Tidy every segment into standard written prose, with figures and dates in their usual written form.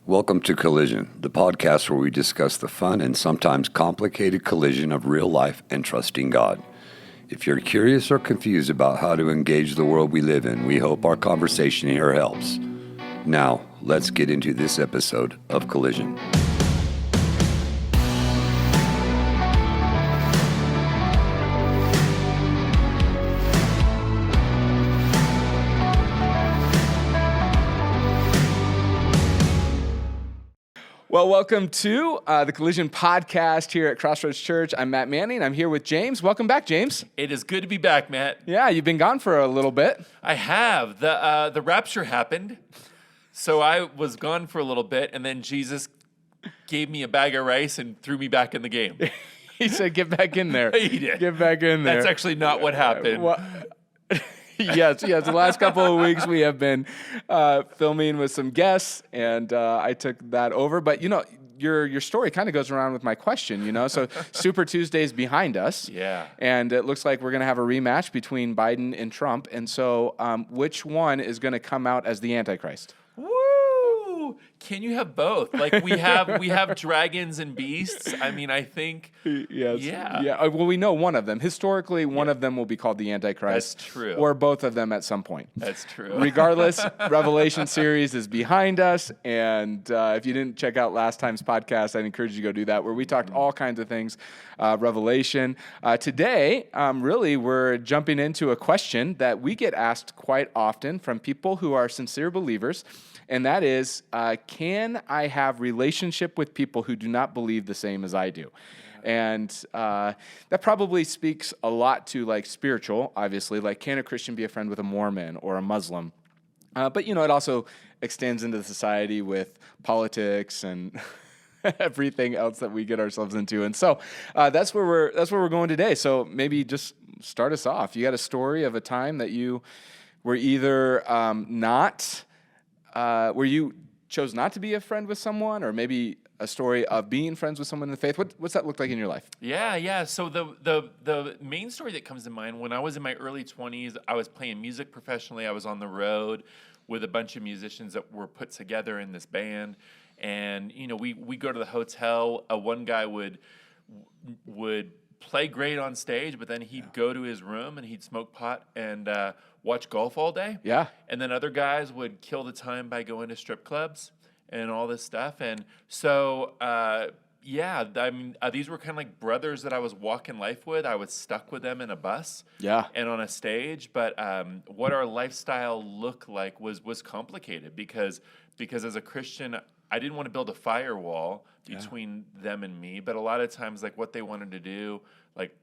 Welcome to Collision, the podcast where we discuss the fun and sometimes complicated collision of real life and trusting God. If you're curious or confused about how to engage the world we live in, we hope our conversation here helps. Now, let's get into this episode of Collision. Well, welcome to the Collision podcast here at Crossroads Church. I'm Matt Manning. I'm here with James. Welcome back, James. It is good to be back, Matt. Yeah, you've been gone for a little bit. I have. The rapture happened, so I was gone for a little bit, and then Jesus gave me a bag of rice and threw me back in the game. He said, get back in there. He did. Get back in there. That's actually not what happened. Yes. The last couple of weeks we have been filming with some guests, and I took that over. But, you know, your story kind of goes around with my question, you know. So Super Tuesday's behind us. Yeah. And it looks like we're going to have a rematch between Biden and Trump. And so which one is going to come out as the Antichrist? Woo! Can you have both? Like we have dragons and beasts. I mean, I think. Yes. Yeah. Well, we know one of them. Historically, one of them will be called the Antichrist. That's true. Or both of them at some point. That's true. Regardless, Revelation series is behind us. And if you didn't check out last time's podcast, I'd encourage you to go do that, where we talked all kinds of things, Revelation. Today, really, we're jumping into a question that we get asked quite often from people who are sincere believers. And that is, can I have relationship with people who do not believe the same as I do? And that probably speaks a lot to like spiritual, obviously, like can a Christian be a friend with a Mormon or a Muslim? But, you know, it also extends into the society with politics and everything else that we get ourselves into. And so that's where we're going today. So maybe just start us off. You got a story of a time that you were either where you chose not to be a friend with someone, or maybe a story of being friends with someone in the faith. What's that look like in your life? Yeah. So the main story that comes to mind, when I was in my early 20s, I was playing music professionally. I was on the road with a bunch of musicians that were put together in this band. And, you know, we go to the hotel. One guy would play great on stage, but then he'd go to his room and he'd smoke pot and watch golf all day. Yeah. And then other guys would kill the time by going to strip clubs and all this stuff. And so, I mean, these were kind of like brothers that I was walking life with. I was stuck with them in a bus and on a stage. But what our lifestyle looked like was complicated because as a Christian, I didn't want to build a firewall between them and me. But a lot of times, like what they wanted to do, like,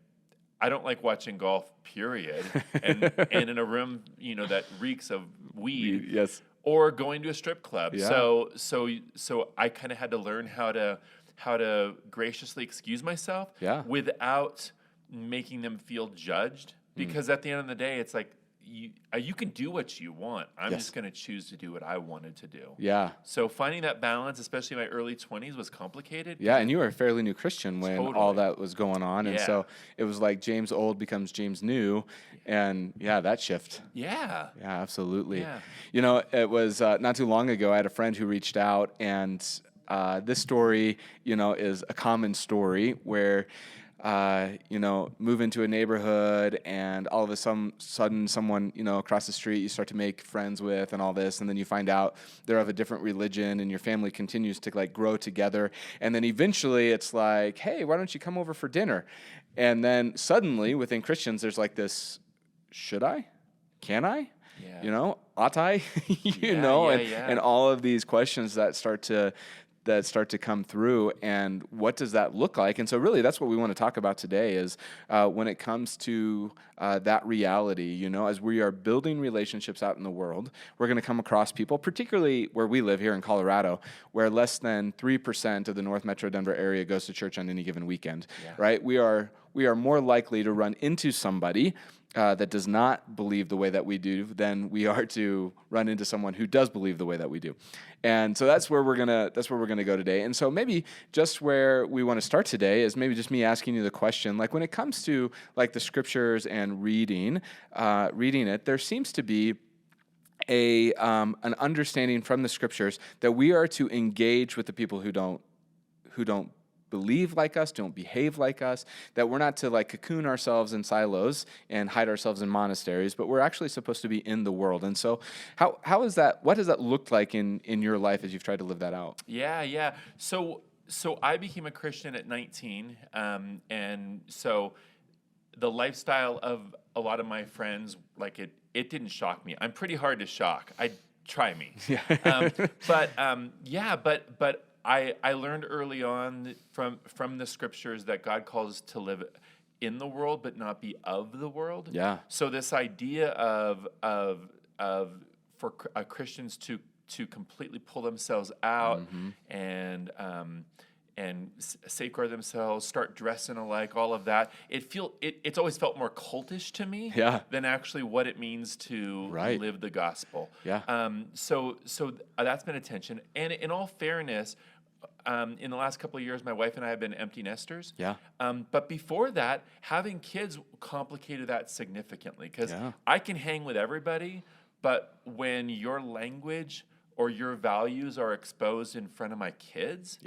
I don't like watching golf, period. And in a room, you know, that reeks of weed. Yes. Or going to a strip club. Yeah. So I kind of had to learn how to graciously excuse myself without making them feel judged. Because at the end of the day, it's like you can do what you want. I'm just going to choose to do what I wanted to do. Yeah. So finding that balance, especially in my early 20s, was complicated. Yeah, and you were a fairly new Christian when all that was going on. And so it was like James old becomes James new. And that shift. Yeah. Yeah, absolutely. Yeah. You know, it was not too long ago, I had a friend who reached out, and this story, you know, is a common story where you know, move into a neighborhood and all of a sudden someone, you know, across the street you start to make friends with and all this, and then you find out they're of a different religion and your family continues to like grow together, and then eventually it's like, hey, why don't you come over for dinner? And then suddenly within Christians there's like this, should I? Can I? Yeah. You know, ought I? And all of these questions that start to come through, and what does that look like? And so really that's what we want to talk about today is when it comes to that reality, you know, as we are building relationships out in the world, we're going to come across people, particularly where we live here in Colorado, where less than 3% of the North Metro Denver area goes to church on any given weekend, right? We are more likely to run into somebody that does not believe the way that we do than we are to run into someone who does believe the way that we do. And so that's where we're gonna go today. And so maybe just where we want to start today is maybe just me asking you the question, like when it comes to like the scriptures and reading it, there seems to be an understanding from the scriptures that we are to engage with the people who don't believe like us, don't behave like us, that we're not to like cocoon ourselves in silos and hide ourselves in monasteries, but we're actually supposed to be in the world. And so how is that, what has that looked like in your life as you've tried to live that out? Yeah. So I became a Christian at 19, and so the lifestyle of a lot of my friends, like it didn't shock me. I'm pretty hard to shock. Try me. Yeah. But I learned early on from the scriptures that God calls us to live in the world, but not be of the world. Yeah. So this idea of for Christians to completely pull themselves out and safeguard themselves, start dressing alike, all of that. It's always felt more cultish to me than actually what it means to live the gospel. Yeah. So that's been a tension. And in all fairness, in the last couple of years, my wife and I have been empty nesters. Yeah. But before that, having kids complicated that significantly because I can hang with everybody, but when your language or your values are exposed in front of my kids,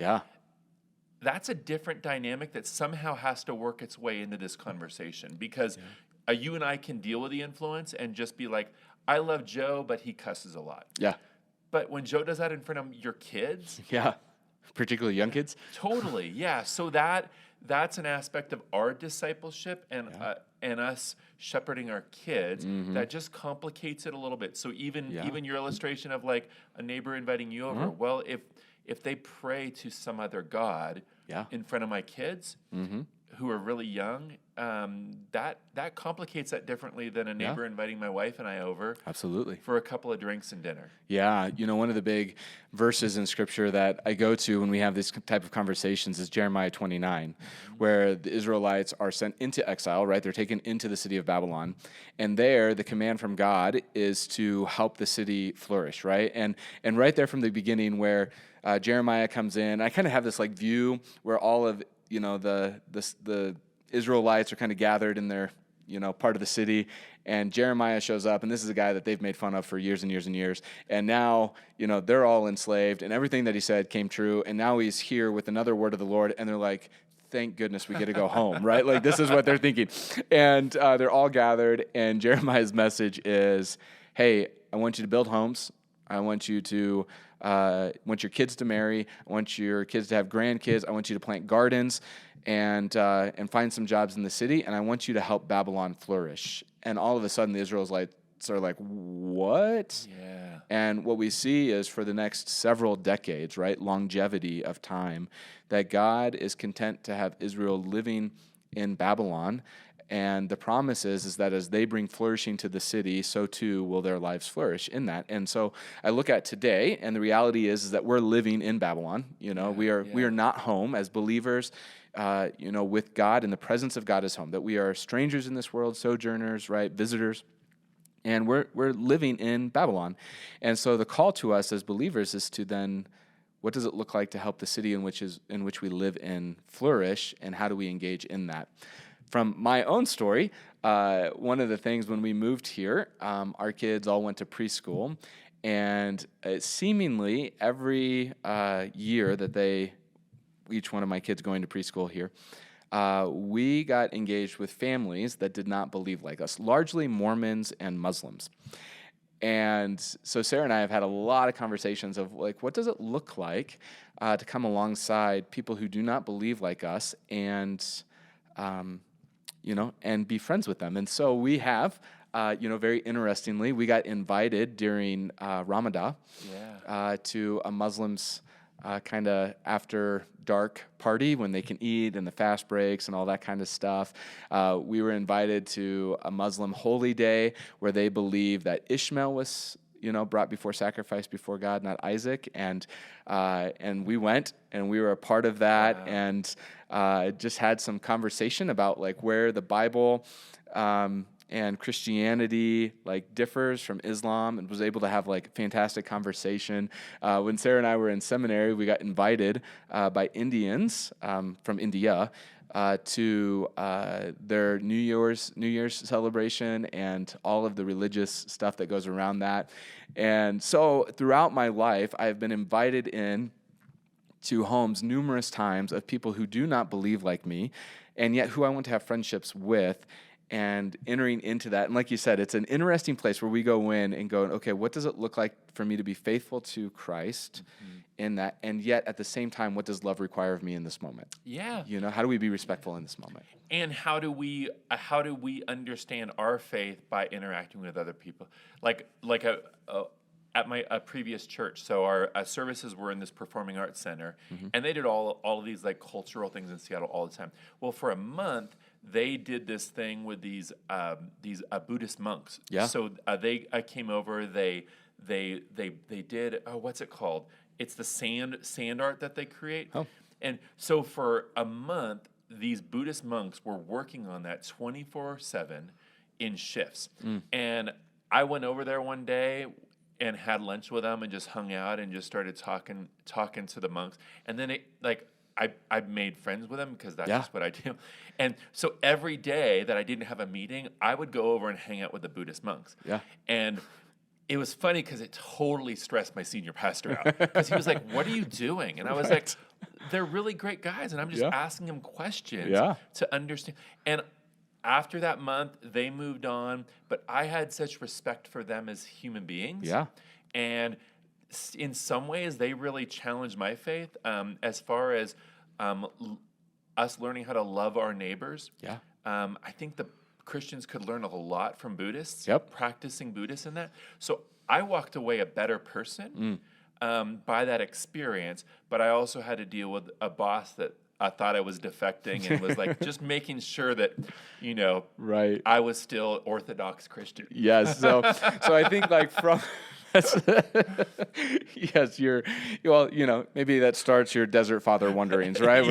that's a different dynamic that somehow has to work its way into this conversation because you and I can deal with the influence and just be like, I love Joe, but he cusses a lot. Yeah. But when Joe does that in front of your kids, particularly young kids, totally, So that's an aspect of our discipleship and us shepherding our kids that just complicates it a little bit. So even your illustration of like a neighbor inviting you over, well, if they pray to some other god in front of my kids who are really young, that complicates that differently than a neighbor inviting my wife and I over. Absolutely. For a couple of drinks and dinner. Yeah. One of the big verses in Scripture that I go to when we have this type of conversations is Jeremiah 29, where the Israelites are sent into exile, right? They're taken into the city of Babylon. And there, the command from God is to help the city flourish, right? And right there from the beginning where Jeremiah comes in, I kind of have this like view where all of the Israelites are kind of gathered in their part of the city, and Jeremiah shows up, and this is a guy that they've made fun of for years and years and years, and now they're all enslaved, and everything that he said came true, and now he's here with another word of the Lord, and they're like, thank goodness we get to go home, right? Like this is what they're thinking, and they're all gathered, and Jeremiah's message is, hey, I want you to build homes. I want you to want your kids to marry. I want your kids to have grandkids. I want you to plant gardens and find some jobs in the city. And I want you to help Babylon flourish. And all of a sudden, the Israelites are like, what? Yeah. And what we see is for the next several decades, right, longevity of time, that God is content to have Israel living in Babylon. And the promise is that as they bring flourishing to the city, so too will their lives flourish in that. And so I look at today, and the reality is that we're living in Babylon. We are not home as believers. With God, and the presence of God is home. That we are strangers in this world, sojourners, right, visitors, and we're living in Babylon. And so the call to us as believers is to then, what does it look like to help the city in which we live in flourish, and how do we engage in that? From my own story, one of the things when we moved here, our kids all went to preschool, and seemingly every year that each one of my kids going to preschool here, we got engaged with families that did not believe like us, largely Mormons and Muslims. And so Sarah and I have had a lot of conversations of like, what does it look like to come alongside people who do not believe like us and and be friends with them. And so we have, very interestingly, we got invited during Ramadan to a Muslim's kind of after dark party when they can eat and the fast breaks and all that kind of stuff. We were invited to a Muslim holy day where they believe that Ishmael was brought before sacrifice before God, not Isaac. And we went, and we were a part of that, and just had some conversation about like where the Bible and Christianity like differs from Islam, and was able to have like fantastic conversation. When Sarah and I were in seminary, we got invited by Indians from India to their New Year's celebration and all of the religious stuff that goes around that. And so throughout my life, I've been invited in to homes numerous times of people who do not believe like me, and yet who I want to have friendships with, and entering into that. And like you said, it's an interesting place where we go in and go, okay, what does it look like for me to be faithful to Christ in that? And yet at the same time, what does love require of me in this moment? Yeah. You know, how do we be respectful in this moment? And how do we understand our faith by interacting with other people? At my previous church, so our services were in this performing arts center, and they did all of these like cultural things in Seattle all the time. Well, for a month, they did this thing with these Buddhist monks. Yeah. So they came over. They did what's it called? It's the sand art that they create. Oh. And so for a month, these Buddhist monks were working on that 24/7 in shifts. And I went over there one day and had lunch with them and just hung out and just started talking to the monks. And then I made friends with them because that's just what I do. And so every day that I didn't have a meeting, I would go over and hang out with the Buddhist monks. Yeah. And it was funny because it totally stressed my senior pastor out, because he was like, "What are you doing?" And I was like, "They're really great guys, and I'm just asking them questions to understand." And after that month, they moved on, but I had such respect for them as human beings. Yeah. And in some ways, they really challenged my faith as far as us learning how to love our neighbors. Yeah. I think the Christians could learn a lot from Buddhists, practicing Buddhists in that. So I walked away a better person by that experience, but I also had to deal with a boss that I thought I was defecting and was like just making sure that, I was still Orthodox Christian. Yes. So I think like from yes, maybe that starts your desert father wanderings, right?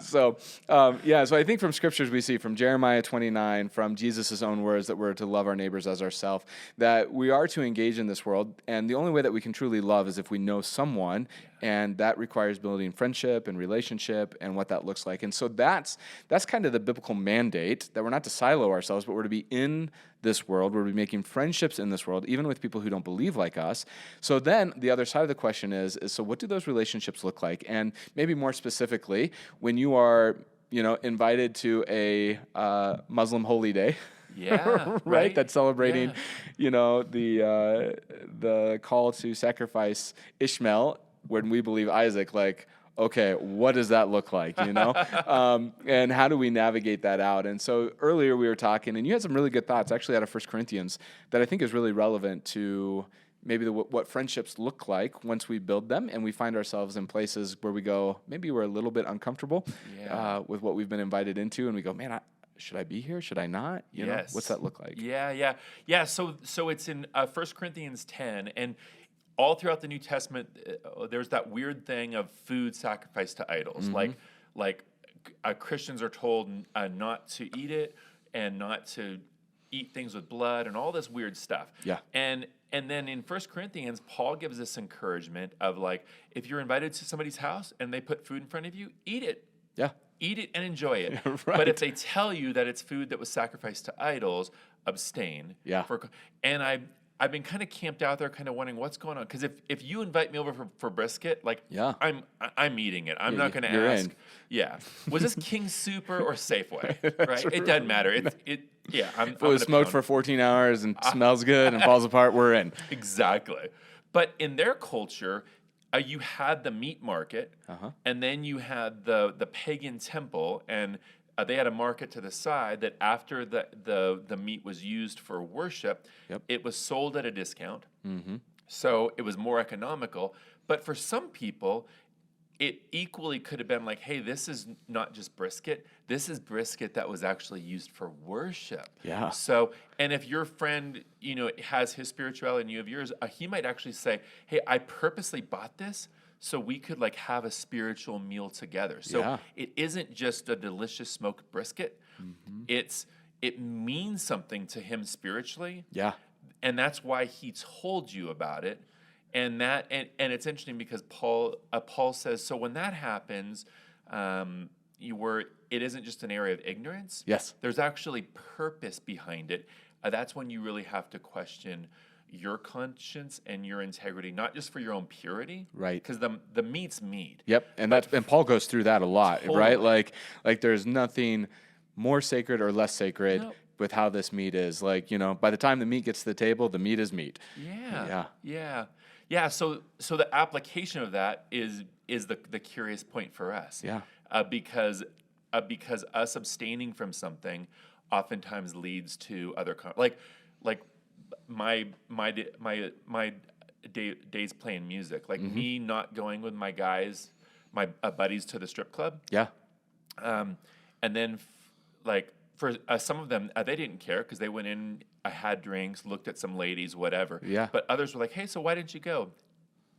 So I think from scriptures we see from Jeremiah 29, from Jesus' own words, that we're to love our neighbors as ourselves, that we are to engage in this world. And the only way that we can truly love is if we know someone, and that requires building friendship and relationship and what that looks like. And so that's kind of the biblical mandate, that we're not to silo ourselves, but we're to be in this world. We're to be making friendships in this world, even with people who don't believe like us. So then the other side of the question is so what do those relationships look like? And maybe more specifically, when you are, invited to a Muslim holy day, right? That's celebrating, the call to sacrifice Ishmael, when we believe Isaac, like, okay, what does that look like, and how do we navigate that out? And so earlier we were talking, and you had some really good thoughts, actually, out of 1 Corinthians that I think is really relevant to maybe what friendships look like once we build them and we find ourselves in places where we go, maybe we're a little bit uncomfortable with what we've been invited into, and we go, man, should I be here? Should I not? You know, what's that look like? Yeah. So it's in 1 Corinthians 10, and all throughout the New Testament, there's that weird thing of food sacrificed to idols. Like Christians are told not to eat it and not to eat things with blood and all this weird stuff. Yeah. And then in 1 Corinthians, Paul gives this encouragement of like, if you're invited to somebody's house and they put food in front of you, eat it. Yeah. Eat it and enjoy it. Right. But if they tell you that it's food that was sacrificed to idols, abstain. Yeah. And I've been kind of camped out there, kind of wondering what's going on. Because if you invite me over for brisket, like I'm eating it. I'm not going to ask. In. Yeah. Was this King Super or Safeway? Right. It doesn't matter. If it was smoked for 14 hours and smells good and falls apart, we're in. Exactly. But in their culture, you had the meat market, and then you had the pagan temple, and they had a market to the side that after the meat was used for worship, it was sold at a discount. So it was more economical. But for some people, it equally could have been like, hey, this is not just brisket. This is brisket that was actually used for worship. Yeah. So, and if your friend, has his spirituality and you have yours, he might actually say, hey, I purposely bought this so we could like have a spiritual meal together. So it isn't just a delicious smoked brisket. It's it means something to him spiritually. Yeah. And that's why he told you about it. And it's interesting because Paul says, so when that happens, it isn't just an area of ignorance. Yes. There's actually purpose behind it. That's when you really have to question your conscience and your integrity, not just for your own purity, right? Because the meat's meat. Yep, and Paul goes through that a lot, totally. Right? Like there's nothing more sacred or less sacred with how this meat is. Like, by the time the meat gets to the table, the meat is meat. Yeah. So the application of that is the curious point for us. Yeah. Because us abstaining from something oftentimes leads to other like my days playing music, like me not going with my guys, my buddies to the strip club. Yeah. And then for some of them, they didn't care because they went in, had drinks, looked at some ladies, whatever. Yeah. But others were like, hey, so why didn't you go?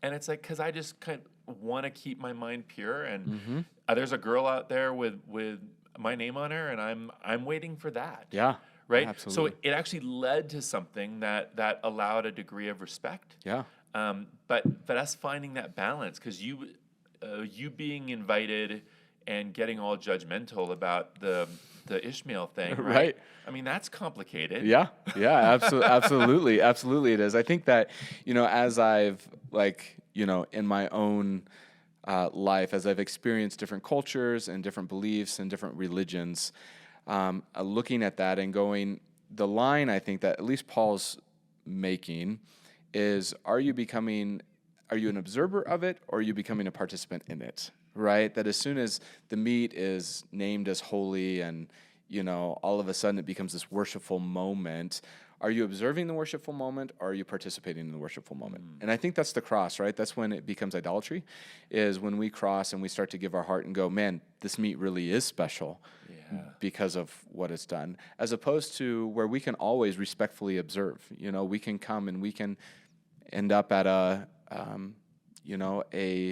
And it's like, because I just kind of want to keep my mind pure. And there's a girl out there with my name on her, and I'm waiting for that. Yeah. Right? Absolutely. So it actually led to something that allowed a degree of respect. Yeah. But us finding that balance, because you being invited and getting all judgmental about the Ishmael thing, right? I mean, that's complicated. Yeah, absolutely, absolutely it is. I think that, as I've in my own life, as I've experienced different cultures and different beliefs and different religions, looking at that and going, the line I think that at least Paul's making is, are you an observer of it, or are you becoming a participant in it? Right? That as soon as the meat is named as holy and, all of a sudden it becomes this worshipful moment, are you observing the worshipful moment, or are you participating in the worshipful moment? And I think that's the cross, right? That's when it becomes idolatry, is when we cross and we start to give our heart and go, man, this meat really is special because of what it's done, as opposed to where we can always respectfully observe. We can come and we can end up at a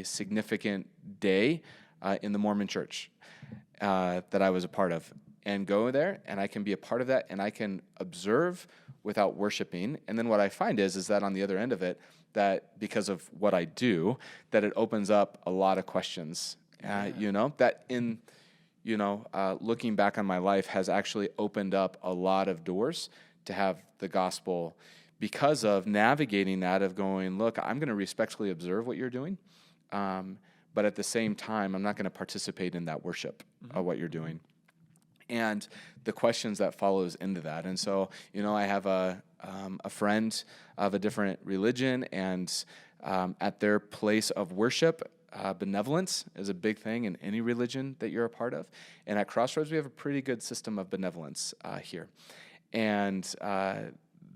significant day in the Mormon church that I was a part of, and go there, and I can be a part of that, and I can observe without worshiping. And then what I find is that on the other end of it, that because of what I do, that it opens up a lot of questions, that in, looking back on my life has actually opened up a lot of doors to have the gospel, because of navigating that, of going, look, I'm going to respectfully observe what you're doing, but at the same time, I'm not going to participate in that worship of what you're doing. And the questions that follows into that. And so, I have a friend of a different religion, and at their place of worship, benevolence is a big thing in any religion that you're a part of. And at Crossroads, we have a pretty good system of benevolence here. And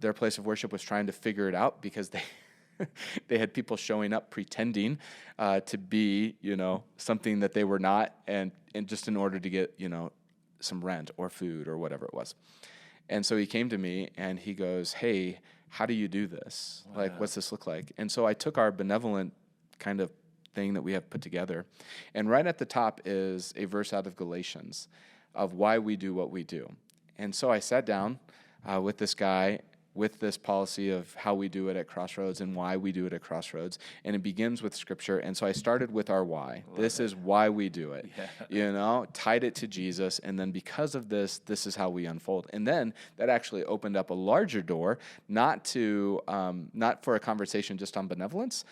their place of worship was trying to figure it out, because they had people showing up pretending to be, something that they were not, and just in order to get, some rent or food or whatever it was. And so he came to me and he goes, hey, how do you do this? Wow. Like, what's this look like? And so I took our benevolent kind of thing that we have put together, and right at the top is a verse out of Galatians of why we do what we do. And so I sat down with this guy with this policy of how we do it at Crossroads and why we do it at Crossroads. And it begins with Scripture. And so I started with our why. This is why we do it. Tied it to Jesus. And then because of this, this is how we unfold. And then that actually opened up a larger door, not for a conversation just on benevolence,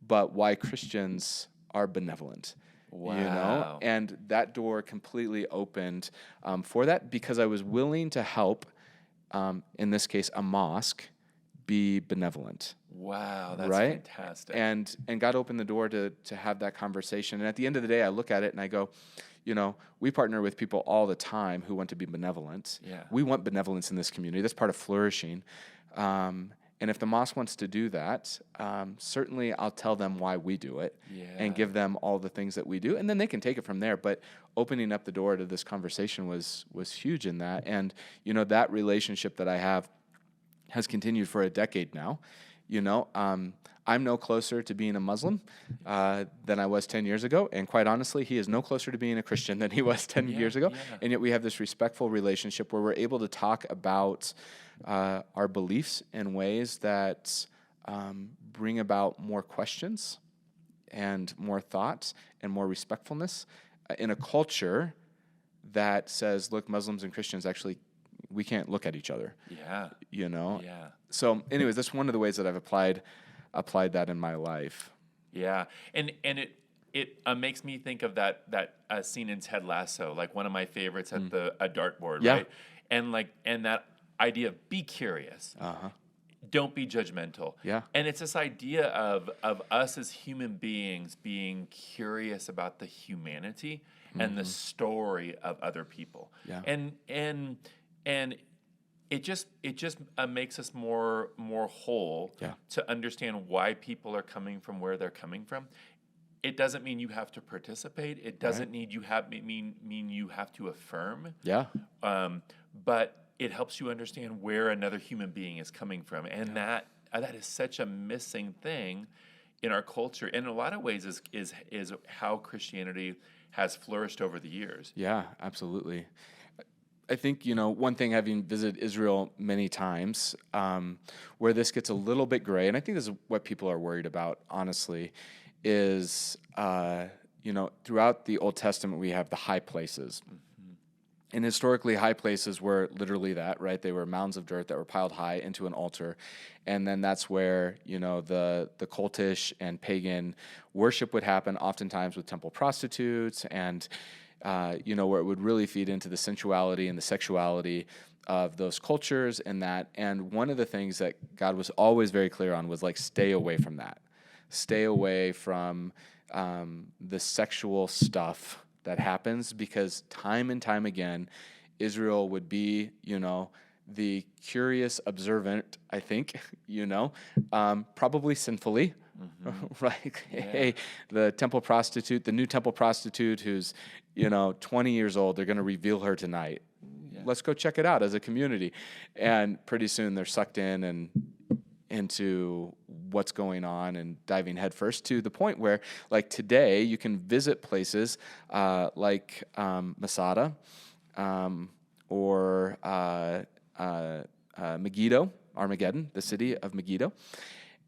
but why Christians are benevolent. Wow. And that door completely opened for that, because I was willing to help, in this case, a mosque, be benevolent. Wow, that's right? fantastic. And God opened the door to have that conversation. And at the end of the day, I look at it and I go, we partner with people all the time who want to be benevolent. Yeah. We want benevolence in this community. That's part of flourishing. And if the mosque wants to do that, certainly I'll tell them why we do it and give them all the things that we do, and then they can take it from there. But opening up the door to this conversation was huge in that. And, that relationship that I have has continued for a decade now. I'm no closer to being a Muslim than I was 10 years ago. And quite honestly, he is no closer to being a Christian than he was 10 years ago. Yeah. And yet we have this respectful relationship where we're able to talk about our beliefs in ways that bring about more questions and more thoughts and more respectfulness in a culture that says, look, Muslims and Christians actually, we can't look at each other. Yeah. You know? Yeah. So anyways, that's one of the ways that I've applied that in my life. Yeah. And it makes me think of that scene in Ted Lasso, like one of my favorites at a dartboard, right? And that idea of be curious. Uh-huh. Don't be judgmental. Yeah. And it's this idea of us as human beings being curious about the humanity and the story of other people. Yeah. And it just makes us more whole to understand why people are coming from where they're coming from. It doesn't mean you have to participate. It doesn't mean you have to affirm. Yeah. But it helps you understand where another human being is coming from, and that is such a missing thing in our culture. And in a lot of ways, is how Christianity has flourished over the years. Yeah, absolutely. I think, one thing, having visited Israel many times, where this gets a little bit gray, and I think this is what people are worried about, honestly, is, throughout the Old Testament, we have the high places. And historically, high places were literally that, right? They were mounds of dirt that were piled high into an altar. And then that's where, the cultish and pagan worship would happen, oftentimes with temple prostitutes and, where it would really feed into the sensuality and the sexuality of those cultures and that. And one of the things that God was always very clear on was, like, stay away from that. Stay away from the sexual stuff that happens, because time and time again, Israel would be, the curious observant, I think, probably sinfully, right? Yeah. Hey, the new temple prostitute who's, 20 years old, they're going to reveal her tonight. Yeah. Let's go check it out as a community. And pretty soon they're sucked in and into what's going on and diving headfirst, to the point where, like, today you can visit places like Masada or Megiddo, Armageddon, the city of Megiddo.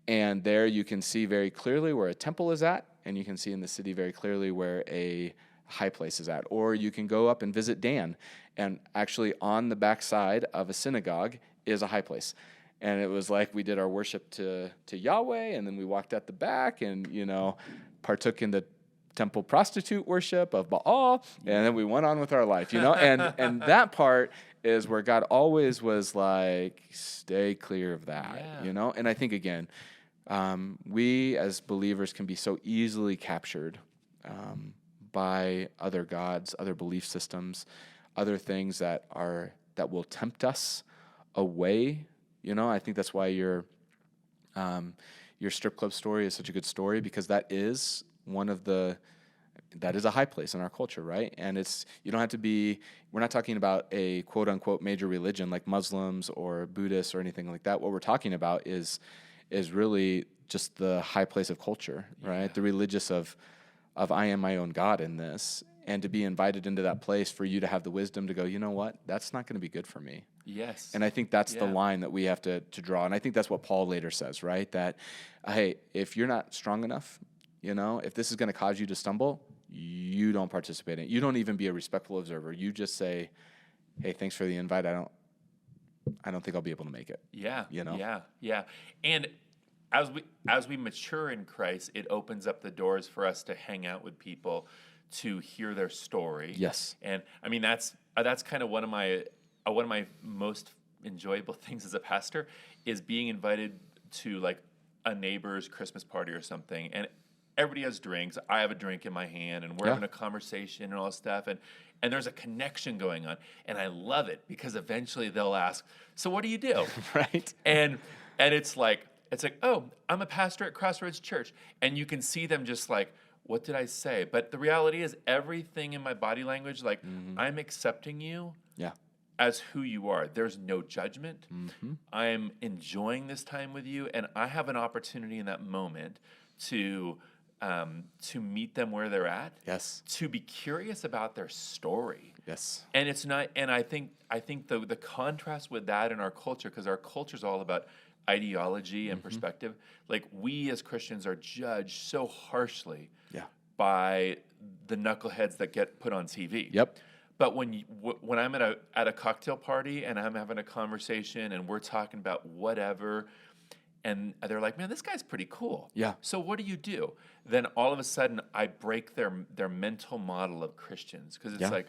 And there you can see very clearly where a temple is at, and you can see in the city very clearly where a high place is at. Or you can go up and visit Dan, and actually on the backside of a synagogue is a high place. And it was like we did our worship to Yahweh, and then we walked at the back and, partook in the temple prostitute worship of Baal, and then we went on with our life, and that part is where God always was like, stay clear of that, And I think, again, we as believers can be so easily captured by other gods, other belief systems, other things that will tempt us away. I think that's why your strip club story is such a good story, because that is a high place in our culture, right? And you don't have to be, we're not talking about a quote unquote major religion like Muslims or Buddhists or anything like that. What we're talking about is really just the high place of culture, right? Yeah. The religious of I am my own God in this, and to be invited into that place for you to have the wisdom to go, you know what, that's not going to be good for me. Yes. And I think that's the line that we have to draw. And I think that's what Paul later says, right? That, hey, if you're not strong enough, if this is going to cause you to stumble, you don't participate in it. You don't even be a respectful observer. You just say, hey, thanks for the invite. I don't think I'll be able to make it. Yeah. Yeah. And as we mature in Christ, it opens up the doors for us to hang out with people, to hear their story. Yes. And I mean, that's kind of one of my most enjoyable things as a pastor, is being invited to, like, a neighbor's Christmas party or something, and everybody has drinks. I have a drink in my hand, and we're having a conversation and all this stuff, and there's a connection going on, and I love it, because eventually they'll ask, "So what do you do?" Right. And it's like, "Oh, I'm a pastor at Crossroads Church," and you can see them just like, "What did I say?" But the reality is, everything in my body language, like, I'm accepting you. Yeah. as who you are. There's no judgment. I'm enjoying this time with you, and I have an opportunity in that moment to meet them where they're at. Yes. To be curious about their story. Yes. And it's not. And I think the contrast with that in our culture, because our culture is all about ideology and perspective. Like, we as Christians are judged so harshly by the knuckleheads that get put on TV. Yep. But when I'm at a cocktail party and I'm having a conversation and we're talking about whatever, and they're like, "Man, this guy's pretty cool." Yeah. So what do? Then all of a sudden I break their mental model of Christians, because it's like,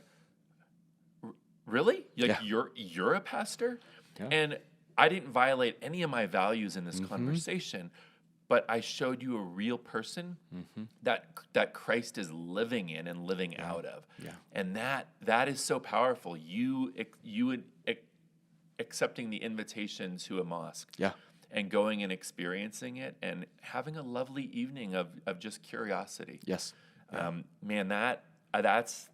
really? Like, you're a pastor? Yeah. And I didn't violate any of my values in this conversation, but I showed you a real person that Christ is living in and living out of. Yeah. And that is so powerful. You accepting the invitation to a mosque. Yeah. And going and experiencing it and having a lovely evening of just curiosity. Yes. Man, that's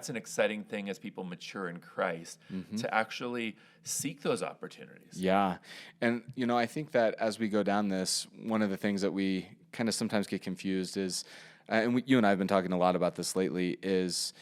an exciting thing as people mature in Christ, to actually seek those opportunities. Yeah. And, I think that as we go down this, one of the things that we kind of sometimes get confused is, you and I have been talking a lot about this lately, is,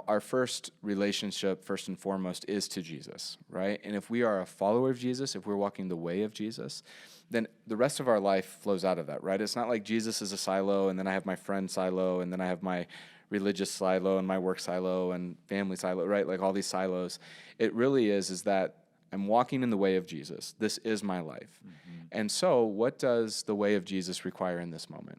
our first relationship, first and foremost, is to Jesus, right? And if we are a follower of Jesus, if we're walking the way of Jesus, then the rest of our life flows out of that, right? It's not like Jesus is a silo, and then I have my friend silo, and then I have my religious silo and my work silo and family silo, right? Like all these silos. It really is that I'm walking in the way of Jesus. This is my life. And so what does the way of Jesus require in this moment?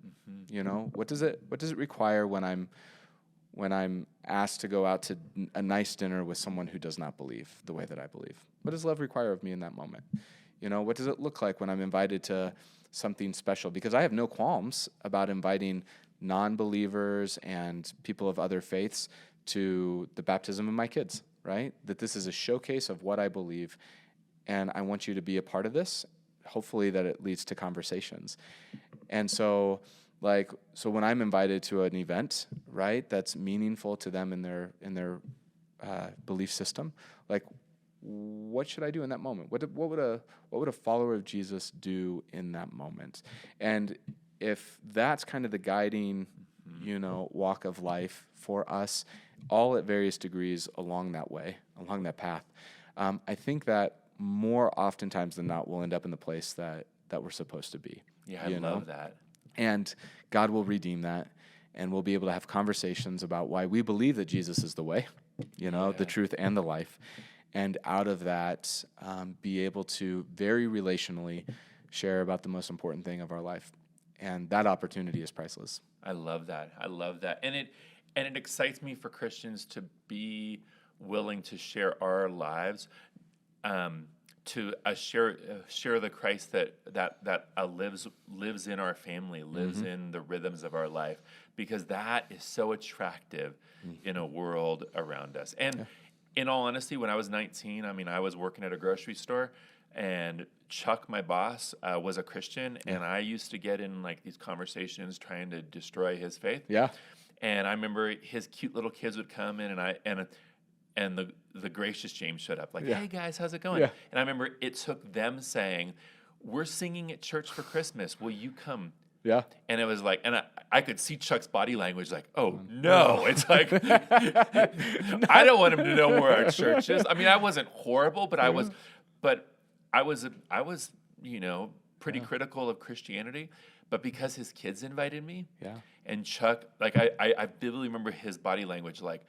What does it require when I'm asked to go out to a nice dinner with someone who does not believe the way that I believe? What does love require of me in that moment? What does it look like when I'm invited to something special? Because I have no qualms about inviting non-believers and people of other faiths to the baptism of my kids, right? That this is a showcase of what I believe, and I want you to be a part of this. Hopefully that it leads to conversations. And so when I'm invited to an event, right, that's meaningful to them in their belief system, like, what should I do in that moment? What would a follower of Jesus do in that moment? And if that's kind of the guiding, walk of life for us, all at various degrees along that way, along that path, I think that more oftentimes than not, we'll end up in the place that we're supposed to be. Yeah, I love that. And God will redeem that, and we'll be able to have conversations about why we believe that Jesus is the way, the truth and the life. And out of that, be able to very relationally share about the most important thing of our life. And that opportunity is priceless. I love that. And it excites me for Christians to be willing to share our lives, to share the Christ that lives in our family, lives in the rhythms of our life, because that is so attractive in a world around us. And in all honesty, when I was 19, I was working at a grocery store, and Chuck, my boss, was a Christian, and I used to get in like these conversations trying to destroy his faith. Yeah. And I remember his cute little kids would come in, and the gracious James showed up, like, "Hey guys, how's it going?" Yeah. And I remember it took them saying, "We're singing at church for Christmas. Will you come?" Yeah. And it was like, and I could see Chuck's body language, like, "Oh no!" It's like, I don't want him to know where our church is. I wasn't horrible, but I was pretty critical of Christianity. But because his kids invited me, and Chuck, like, I vividly remember his body language, like,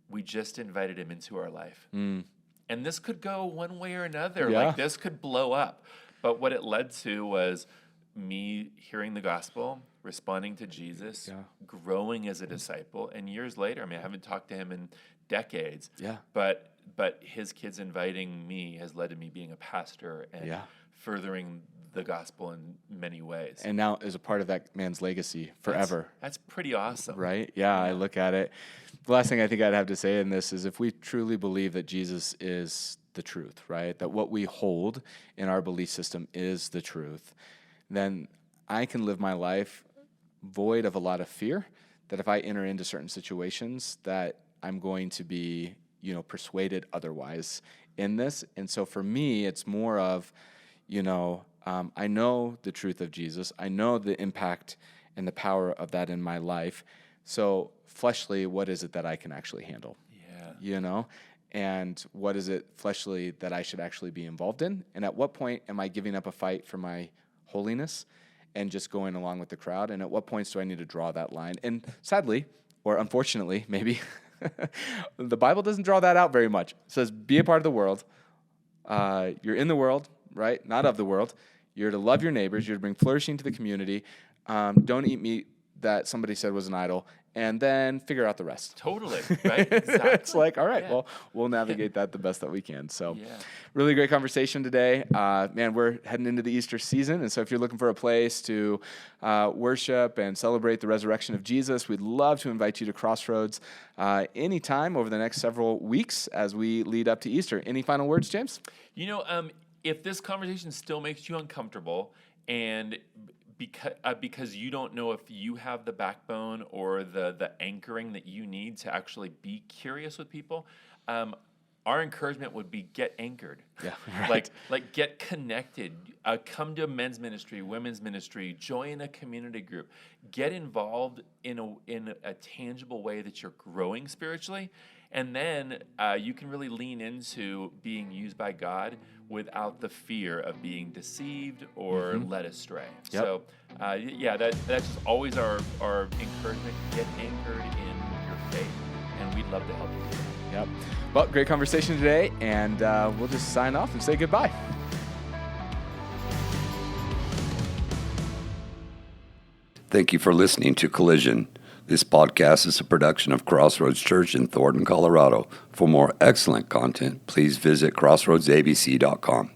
we just invited him into our life. And this could go one way or another. Yeah. Like, this could blow up. But what it led to was me hearing the gospel, responding to Jesus, growing as a disciple. And years later, I haven't talked to him in decades. Yeah. But his kids inviting me has led to me being a pastor and furthering the gospel in many ways. And now is a part of that man's legacy forever. That's pretty awesome. Right? Yeah, I look at it. The last thing I think I'd have to say in this is, if we truly believe that Jesus is the truth, right? That what we hold in our belief system is the truth, then I can live my life void of a lot of fear, that if I enter into certain situations that I'm going to be persuaded otherwise in this. And so for me, it's more of, I know the truth of Jesus. I know the impact and the power of that in my life. So fleshly, what is it that I can actually handle? Yeah. And what is it fleshly that I should actually be involved in? And at what point am I giving up a fight for my holiness and just going along with the crowd? And at what points do I need to draw that line? And sadly, or unfortunately, maybe, the Bible doesn't draw that out very much. It says, be a part of the world. You're in the world, right? Not of the world. You're to love your neighbors. You're to bring flourishing to the community. Don't eat meat that somebody said was an idol, and then figure out the rest. Totally, right? Exactly. It's like, all right, well, we'll navigate that the best that we can. So really great conversation today. Man, we're heading into the Easter season, and so if you're looking for a place to worship and celebrate the resurrection of Jesus, we'd love to invite you to Crossroads anytime over the next several weeks as we lead up to Easter. Any final words, James? If this conversation still makes you uncomfortable and because you don't know if you have the backbone or the anchoring that you need to actually be curious with people, our encouragement would be get anchored. Yeah, right. Like get connected. Come to a men's ministry, women's ministry. Join a community group. Get involved in a tangible way that you're growing spiritually, and then you can really lean into being used by God without the fear of being deceived or led astray. Yep. So, that's just always our encouragement. Get anchored in your faith, and we'd love to help you. Yep. Well, great conversation today, and we'll just sign off and say goodbye. Thank you for listening to Collision. This podcast is a production of Crossroads Church in Thornton, Colorado. For more excellent content, please visit crossroadsabc.com.